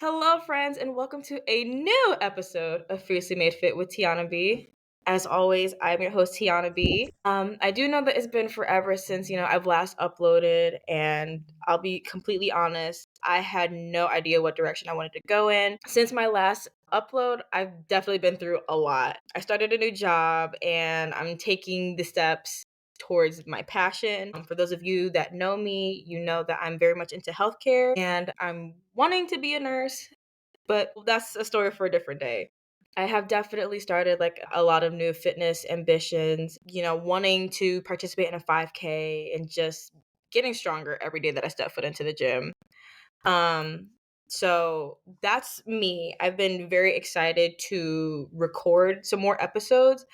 Hello, friends, and welcome to a new episode of Fiercely Made Fit with Tiana B. As always, I'm your host, Tiana B. I do know that it's been forever since, I've last uploaded, and I'll be completely honest, I had no idea what direction I wanted to go in. Since my last upload, I've definitely been through a lot. I started a new job, and I'm taking the steps towards my passion. For those of you that know me, you know that I'm very much into healthcare and I'm wanting to be a nurse, but that's a story for a different day. I have definitely started like a lot of new fitness ambitions, wanting to participate in a 5K and just getting stronger every day that I step foot into the gym. Um, so that's me. I've been very excited to record some more episodes.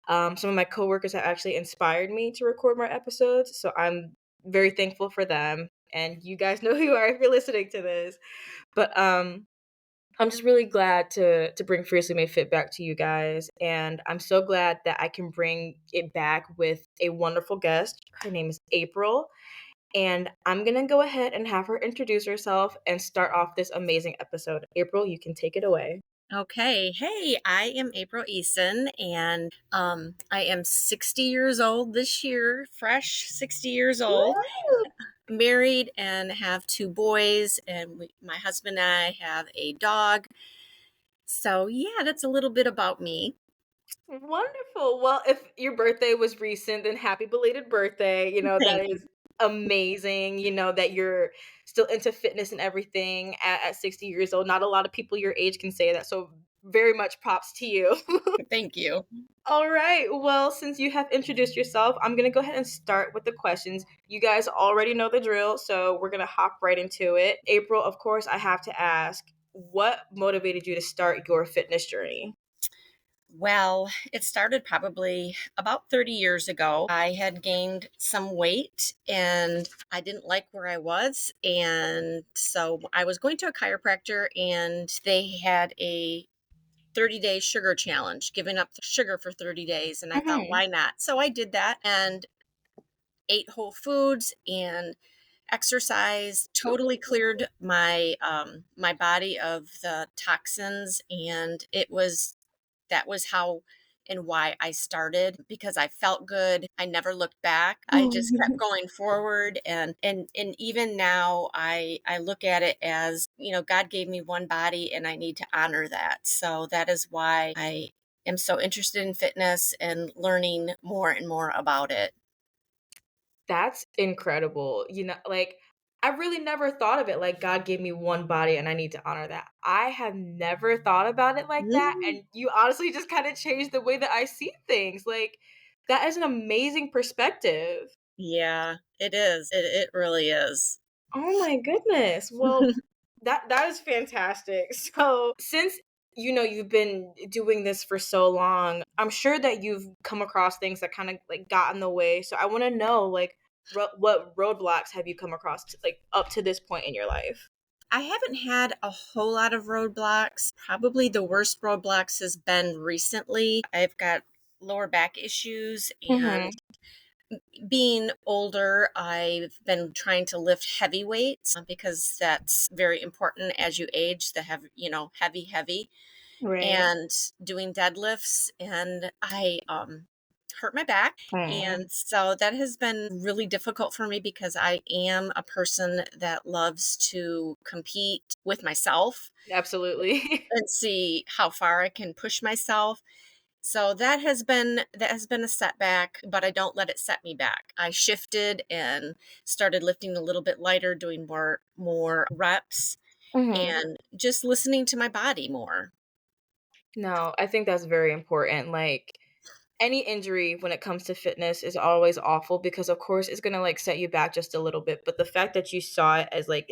Some of my coworkers have actually inspired me to record more episodes, so I'm very thankful for them. And you guys know who you are if you're listening to this. But I'm just really glad to bring Fiercely Made Fit back to you guys, and I'm so glad that I can bring it back with a wonderful guest. Her name is April, and I'm gonna go ahead and have her introduce herself and start off this amazing episode. April, you can take it away. Okay. Hey, I am April Eason, and I am 60 years old this year, fresh 60 years old, married, and have two boys. And my husband and I have a dog. So, yeah, that's a little bit about me. Wonderful. Well, if your birthday was recent, then happy belated birthday. Thank That you. is amazing. That you're still into fitness and everything at 60 years old. Not a lot of people your age can say that. So, very much props to you. Thank you. All right. Well, since you have introduced yourself, I'm going to go ahead and start with the questions. You guys already know the drill, so we're going to hop right into it. April, of course, I have to ask, what motivated you to start your fitness journey? Well, it started probably about 30 years ago. I had gained some weight and I didn't like where I was. And so I was going to a chiropractor and they had a 30-day sugar challenge, giving up the sugar for 30 days. And I thought, Hmm. why not? So I did that and ate whole foods and exercise, totally cleared my body of the toxins, and it was that was how and why I started, because I felt good. I never looked back. I just kept going forward, and even now I look at it as, God gave me one body and I need to honor that. So that is why I am so interested in fitness and learning more and more about it. That's incredible. Like, I really never thought of it like God gave me one body and I need to honor that. I have never thought about it like that. Mm. And you honestly just kind of changed the way that I see things. Like, that is an amazing perspective. Yeah, it is. It really is. Oh my goodness. Well, that is fantastic. So, since you've been doing this for so long, I'm sure that you've come across things that kind of like got in the way. So, I want to know like what roadblocks have you come across like up to this point in your life? I haven't had a whole lot of roadblocks. Probably the worst roadblocks has been recently. I've got lower back issues, and Mhm. being older, I've been trying to lift heavy weights because that's very important as you age, the heavy, heavy, Right. and doing deadlifts. And I hurt my back. Aw. And so that has been really difficult for me because I am a person that loves to compete with myself Absolutely. and see how far I can push myself. So that has been a setback, but I don't let it set me back. I shifted and started lifting a little bit lighter, doing more reps, Mhm. and just listening to my body more. No, I think that's very important. Like, any injury when it comes to fitness is always awful because of course it's going to like set you back just a little bit, but the fact that you saw it as like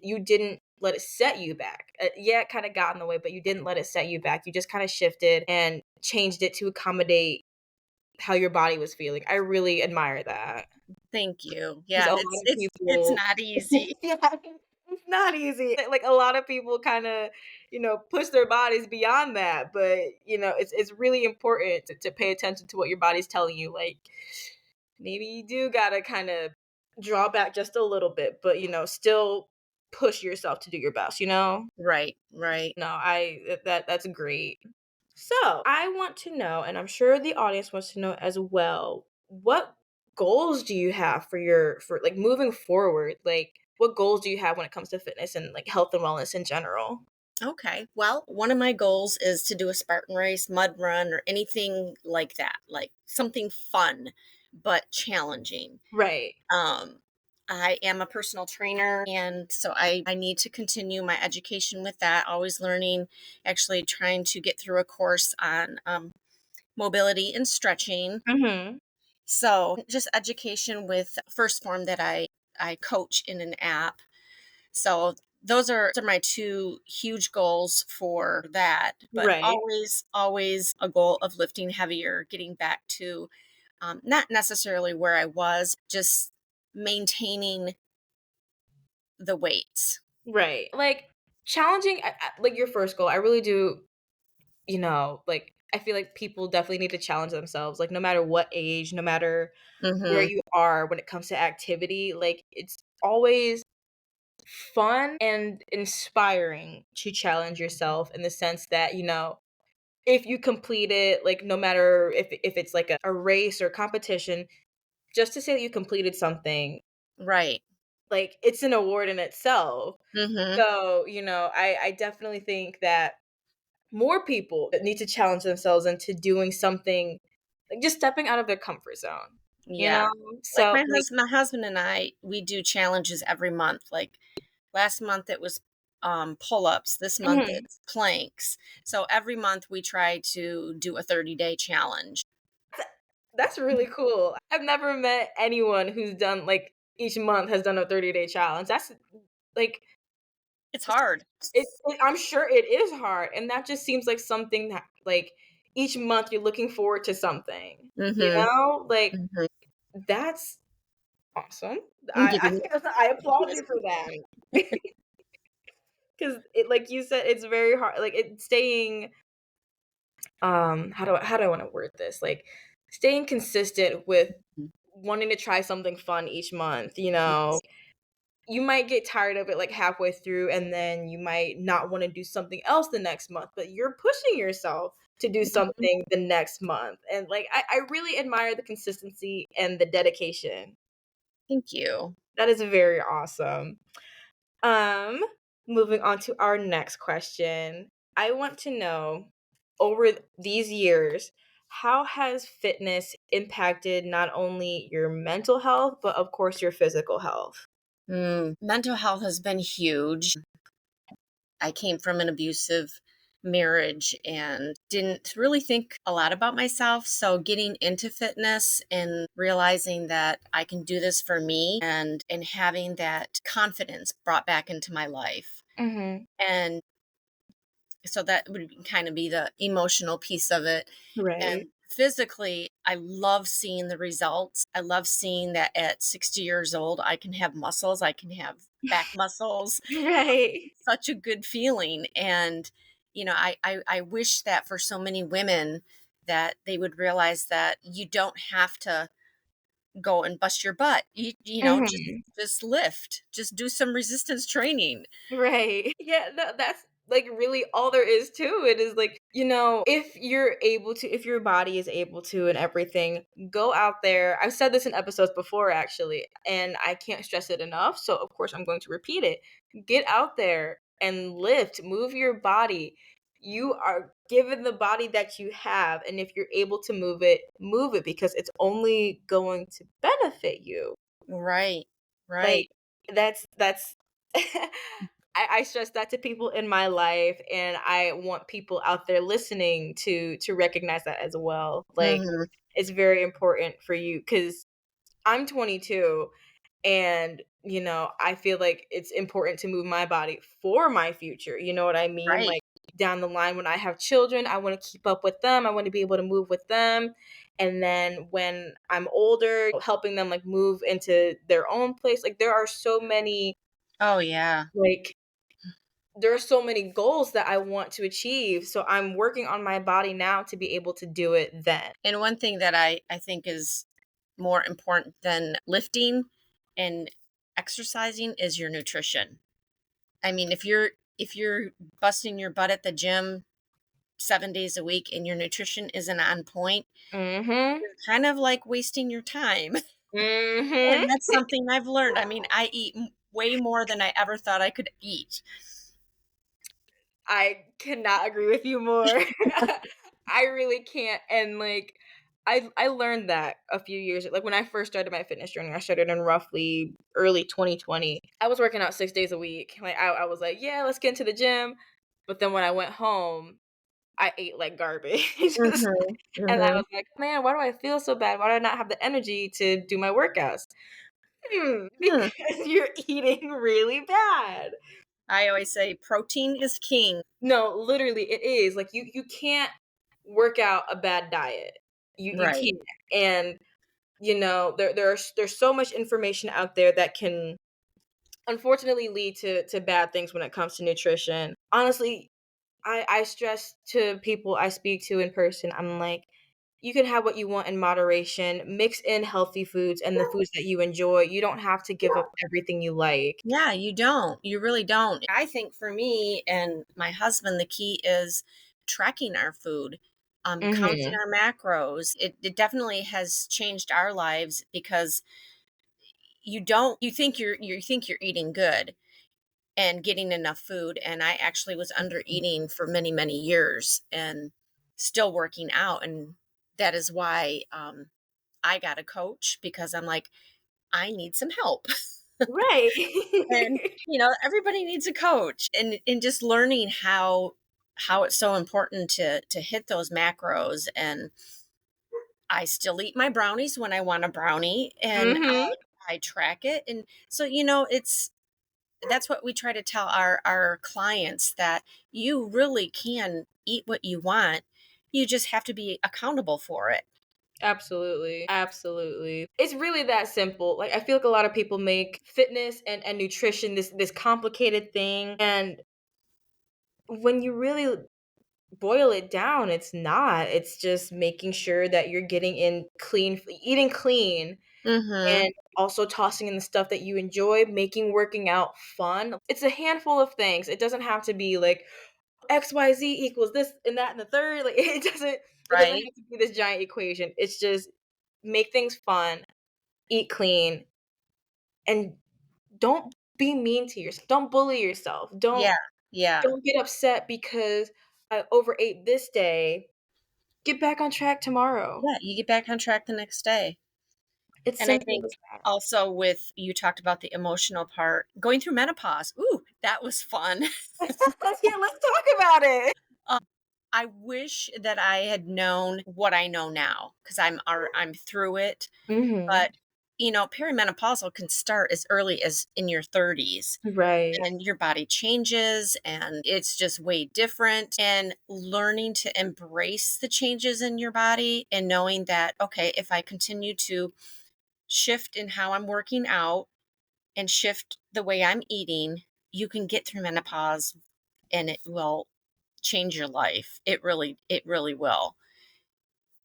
you didn't let it set you back. Yeah, it kind of got in the way, but you didn't let it set you back. You just kind of shifted and changed it to accommodate how your body was feeling. I really admire that. Thank you. Because Yeah, a lot it's of it's it's people not easy. yeah, it's not easy. Like, a lot of people kinda, push their bodies beyond that, but, it's really important to pay attention to what your body's telling you, like, maybe you do gotta kinda draw back just a little bit, but, still push yourself to do your best, you know? Right, right. No, that's great. So, I want to know, and I'm sure the audience wants to know as well, what goals do you have for for like moving forward? Like, what goals do you have when it comes to fitness and like health and wellness in general? Okay. Well, one of my goals is to do a Spartan race, mud run, or anything like that, like something fun but challenging. Right. Um, I am a personal trainer, and so I need to continue my education with that, always learning, actually trying to get through a course on mobility and stretching. Mhm. So just education with first form that I coach in an app. So those are my two huge goals for that, but Right. always a goal of lifting heavier, getting back to not necessarily where I was, just maintaining the weights. Right. Like challenging like your first goal. I really do, like I feel like people definitely need to challenge themselves like no matter what age, no matter where Mhm. you are when it comes to activity, like it's always fun and inspiring to challenge yourself in the sense that, if you complete it, like no matter if it's like a race or competition, just to say that you completed something, Right. like it's an award in itself. Mhm. So, I definitely think that more people that need to challenge themselves into doing something, like just stepping out of their comfort zone, you know? Yeah. Like So, like my husband and I, we do challenges every month. Like last month it was pull-ups, this month mhm, it's planks. So every month we try to do a 30-day challenge. that's really cool. I've never met anyone who's done like each month has done a 30-day challenge. That's like It's hard. I'm sure it is hard, and that just seems like something that, like, each month you're looking forward to something, you Mhm. know? Like, Mhm. that's awesome. Yeah. I applaud you for that. 'Cause it like you said, it's very hard like, it's staying, how do I wanna word this? Like, staying consistent with wanting to try something fun each month, you know? Yes. You might get tired of it like halfway through and then you might not want to do something else the next month, but you're pushing yourself to do Mhm. something the next month. And like I really admire the consistency and the dedication. Thank you. That is very awesome. Um Moving on to our next question. I want to know over these years, how has fitness impacted not only your mental health, but of course your physical health? Mental health has been huge. I came from an abusive marriage and didn't really think a lot about myself. So getting into fitness and realizing that I can do this for me and having that confidence brought back into my life. Mhm. And so that would kind of be the emotional piece of it. Right. And physically, I love seeing the results. I love seeing that at 60 years old, I can have muscles, I can have back muscles. Right. Such a good feeling. And, I wish that for so many women that they would realize that you don't have to go and bust your butt. Just Mhm. lift, just do some resistance training. Right. Yeah, no, that's like really all there is to it is like, if you're able to, if your body is able to and everything, go out there. I've said this in episodes before actually, and I can't stress it enough. So, of course, I'm going to repeat it. Get out there and lift, move your body. You are given the body that you have, and if you're able to move it because it's only going to benefit you. Right. Like, Right. that's I stress that to people in my life, and I want people out there listening to recognize that as well. Like, Hmm. it's very important for you because 'cause I'm 22 and, I feel like it's important to move my body for my future, you know what I mean? Right. Like, down the line when I have children, I wanna keep up with them, I wanna be able to move with them, and then when I'm older, helping them, like, move into their own place, like, Oh, yeah. like there are so many goals that I want to achieve, so I'm working on my body now to be able to do it then. And one thing that I think is more important than lifting and exercising is your nutrition. I mean, if you're busting your butt at the gym 7 days a week and your nutrition isn't on point, Mhm. you're kind of like wasting your time. Mhm. And that's something I've learned. I mean, I eat way more than I ever thought I could eat. I cannot agree with you more. I really can't, and, like, I learned that a few years like, when I first started my fitness journey, I started in roughly early 2020. I was working out 6 days a week, like, I was like, "Yeah, let's get into the gym," but then when I went home, I ate like garbage, Mhm, and I mhm, was like, "Man, why do I feel so bad? Why do I not have the energy to do my workouts?" hmm. Because you're eating really bad. I always say protein is king. No, literally, it is. Like, you can't work out a bad diet. You Right. can't. And, there's so much information out there that can unfortunately lead to bad things when it comes to nutrition. Honestly, I stress to people I speak to in person, I'm like, you can have what you want in moderation, mix in healthy foods and the foods that you enjoy. You don't have to give up everything you like. Yeah, you don't. You really don't. I think for me and my husband, the key is tracking our food, counting Mhm. our macros. It definitely has changed our lives because you think you're eating good and getting enough food. And I actually was under eating for many, many years and still working out. And that is why I got a coach because I'm like, I need some help. Right. And everybody needs a coach, and just learning how it's so important to hit those macros. And I still eat my brownies when I want a brownie, and Mhm. I track it. And so it's that's what we try to tell our clients, that you really can eat what you want. You just have to be accountable for it. Absolutely. Absolutely. It's really that simple. Like, I feel like a lot of people make fitness and nutrition this complicated thing. And when you really boil it down, it's not. It's just making sure that you're getting in eating clean, Mhm. and also tossing in the stuff that you enjoy, making working out fun. It's a handful of things. It doesn't have to be like XYZ equals this and that and the third. Like, it doesn't Right? have to be this giant equation. It's just make things fun, eat clean, and don't be mean to yourself. Don't bully yourself. Don't Yeah. Yeah. don't get upset because I overate this day. Get back on track tomorrow. Yeah, you get back on track the next day. It's And I simple think as that. also, with you talked about the emotional part, going through menopause. Ooh, that was fun. Yeah, let's talk about it. I wish that I had known what I know now, because I'm through it. Mhm. But perimenopausal can start as early as in your 30s, Right. and your body changes and it's just way different. And learning to embrace the changes in your body and knowing that, okay, if I continue to shift in how I'm working out and shift the way I'm eating, you can get through menopause and it will change your life. It really will.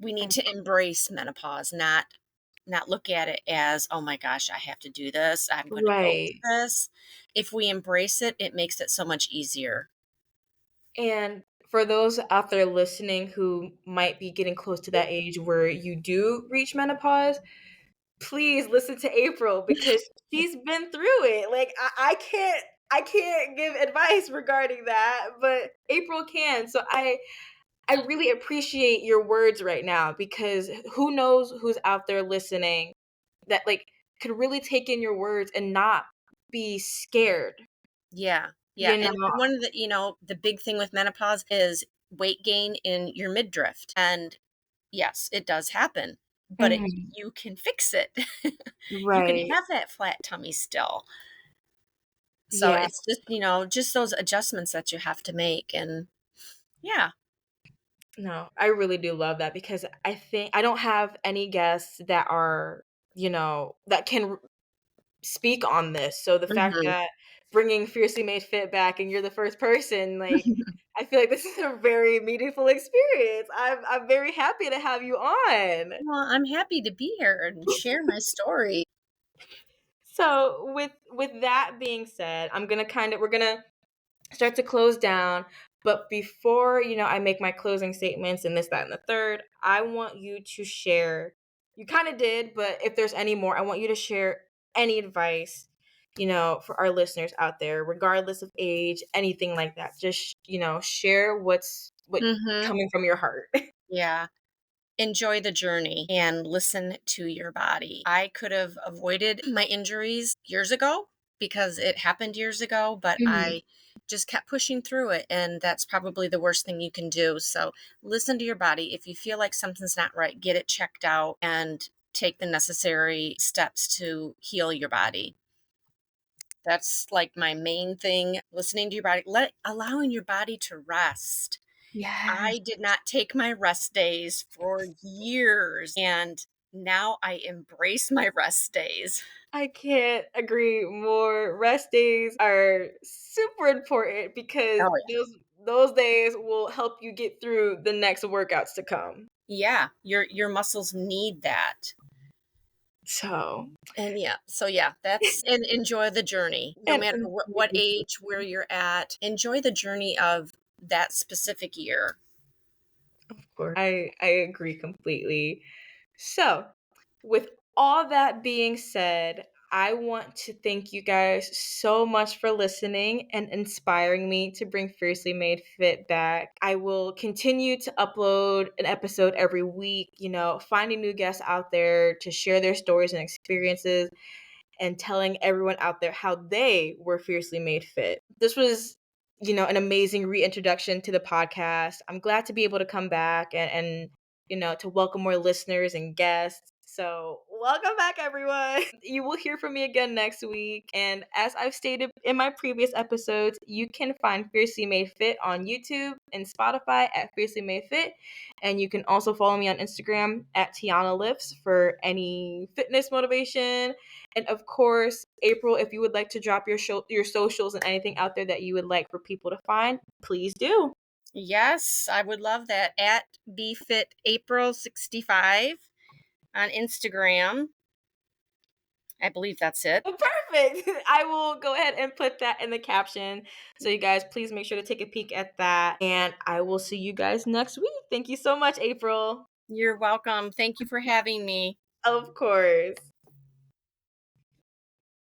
We need Um, to embrace menopause, not look at it as, oh my gosh, I have to do this. I'm going to go right. through this. If we embrace it, it makes it so much easier. And for those out there listening who might be getting close to that age where you do reach menopause, please listen to April because she's been through it. Like, I can't give advice regarding that, but April can. So I really appreciate your words right now because who knows who's out there listening that like could really take in your words and not be scared, Yeah. Yeah. you And know? one of the big thing with menopause is weight gain in your midriff. And yes, it does happen, but Mhm. you can fix it. You can Right. have that flat tummy still. So Yeah. it's just those adjustments that you have to make. And yeah. No, I really do love that because I think I don't have any guests that are, that can speak on this. So the fact Mhm. that bringing Fiercely Made Fit back and you're the first person, like, I feel like this is a very meaningful experience. I'm very happy to have you on. Well, I'm happy to be here and share my story. So with that being said, we're gonna start to close down. But before, I make my closing statements and this, that, and the third, I want you to share. You kind of did, but if there's any more, I want you to share any advice, for our listeners out there, regardless of age, anything like that. Just, share what Mhm. coming from your heart. Yeah. Enjoy the journey and listen to your body. I could have avoided my injuries years ago because it happened years ago, but Mhm. I just kept pushing through it. And that's probably the worst thing you can do. So listen to your body. If you feel like something's not right, get it checked out and take the necessary steps to heal your body. That's like my main thing, listening to your body, allowing your body to rest. Yes. I did not take my rest days for years, and now I embrace my rest days. I can't agree more. Rest days are super important because Oh, yeah. those days will help you get through the next workouts to come. Yeah, your muscles need that. So, And yeah, so yeah, that's and enjoy the journey. No and matter what age, where you're at, enjoy the journey of that specific year. of course, I agree completely. So, with all that being said, I want to thank you guys so much for listening and inspiring me to bring Fiercely Made Fit back. I will continue to upload an episode every week, finding new guests out there to share their stories and experiences and telling everyone out there how they were fiercely made fit. This was, an amazing reintroduction to the podcast. I'm glad to be able to come back and to welcome more listeners and guests. So, welcome back, everyone. You will hear from me again next week. And as I've stated in my previous episodes, you can find Fiercely Made Fit on YouTube and Spotify at Fiercely Made Fit. And you can also follow me on Instagram at Tiana Lifts for any fitness motivation, and of course, April, if you would like to drop your socials and anything out there that you would like for people to find, please do. Yes, I would love that. At BFitApril65 on Instagram. I believe that's it. Perfect. I will go ahead and put that in the caption. So you guys please make sure to take a peek at that. And I will see you guys next week. Thank you so much, April. You're welcome. Thank you for having me. Of course.